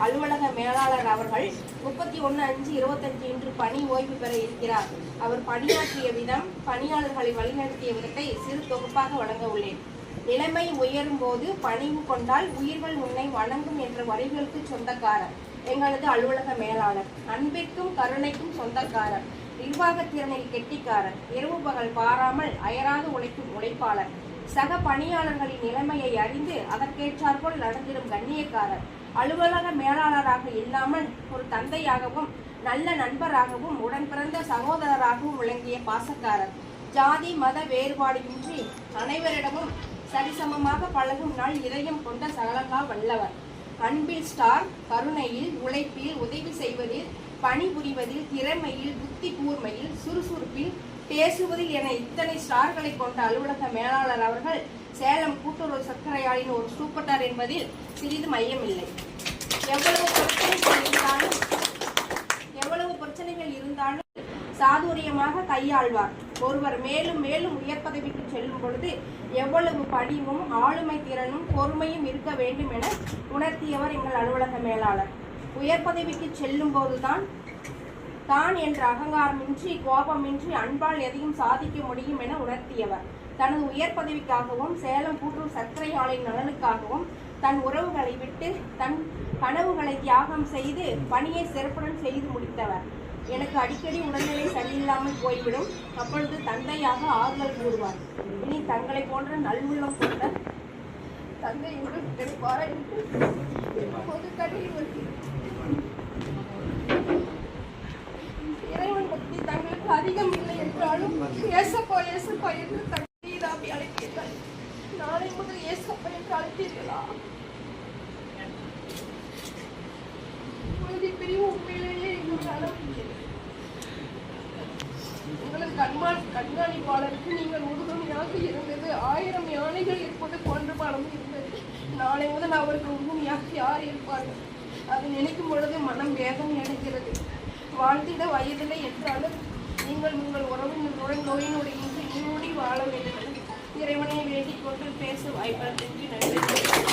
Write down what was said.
அலுவலக மேலாளர் அவர்கள் 31/5/25 இன்று பணி ஓய்வு பெற இருக்கிறார். அவர் பணியாற்றிய விதம், பணியாளர்களை வழிநடத்திய விதத்தை சிறு தொகுப்பாக வழங்க உள்ளேன். நிலைமை உயரும் போது பணிவு கொண்டால் உயிர்கள் உன்னை வணங்கும் என்ற வரிகளுக்கு சொந்தக்காரர் எங்களது அலுவலக மேலாளர். அன்பிற்கும் கருணைக்கும் சொந்தக்காரர். நிர்வாகத்திறனில் கெட்டிக்காரர். இரவு பகல் பாராமல் அயராது உழைக்கும் உழைப்பாளர். சக பணியாளர்களின் நிலைமையை அறிந்து அதற்கேற்றாற்போல் நடந்திடும் கண்ணியக்காரர். அலுவலக மேலாளராக இல்லாமல் ஒரு தந்தையாகவும் நல்ல நண்பராகவும் உடன் பிறந்த சகோதரராகவும் விளங்கிய பாசக்காரர். ஜாதி மத வேறுபாடு இன்றி அனைவரிடமும் சரிசமமாக பழகும் நாள் இதயம் கொண்ட சகலகா வல்லவர். அன்பில் ஸ்டார். கருணையில், உழைப்பில், உதவி செய்வதில், பணிபுரிவதில், திறமையில், புத்தி கூர்மையில், சுறுசுறுப்பில், பேசுவதில் என இத்தனை ஸ்டார்களை கொண்ட அலுவலக மேலாளர் அவர்கள் சேலம் கூட்டுறவு சர்க்கரை ஆலையின் ஒரு சூப்பர்டார் என்பதில் சிறிது மையமில்லை. எவ்வளவு பிரச்சனைகள் இருந்தாலும் சாதுரியமாக கையாள்வார். ஒருவர் மேலும் மேலும் உயர் பதவிக்கு செல்லும் பொழுது எவ்வளவு பணிவும் ஆளுமை திறனும் பொறுமையும் இருக்க வேண்டும் என உணர்த்தியவர் எங்கள் அலுவலக மேலாளர். உயர் பதவிக்கு செல்லும் போதுதான் தான் என்ற அகங்காரமின்றி, கோபமின்றி, அன்பால் எதையும் சாதிக்க முடியும் என உணர்த்தியவர். தனது உயர் பதவிக்காகவும் சேலம் கூட்டுறவு சர்க்கரை ஆலை நலனுக்காகவும் தன் உறவுகளை விட்டு தன் கனவுகளை தியாகம் செய்து பணியை சிறப்புடன் செய்து முடித்தவர். எனக்கு அடிக்கடி உடல்நிலை சரியில்லாமல் போய்விடும். அப்பொழுது தந்தையாக ஆறுதல் கூறுவார். இனி தங்களை போன்ற நல்வுள்ளம் கொண்ட தந்தை உடன் கிடைப்பாரா என்று பொது கடையில் இறைவன் பக்தி தங்களுக்கு அதிகம் இல்லை என்றாலும் ஏசப்பா ஏசப்பா என்று தந்தை அழைப்பீர்கள். நாளை முதல் ஏசப்பா என்று அழைப்பீர்களா? உறுதி பிரிவு உண்மையிலேயே உங்களது கண்காணிப்பாளருக்கு நீங்கள் உறுதுணையாக இருந்தது. 1000 யானைகள் இருப்பது போன்ற பணம் இருந்தது. நாளை முதல் அவருக்கு உறுதுணையாக யார் இருப்பார்கள்? அதை நினைக்கும் பொழுது மனம் வேதனை அடைகிறது. வாழ்ந்திட வயதில்லை என்றாலும் நீங்கள் உங்கள் உறவினருடன் நோயினுடைய நீடி வாழ வேண்டும். இறைவனை வேண்டிக் கொண்டு பேச வாய்ப்பு நன்றி.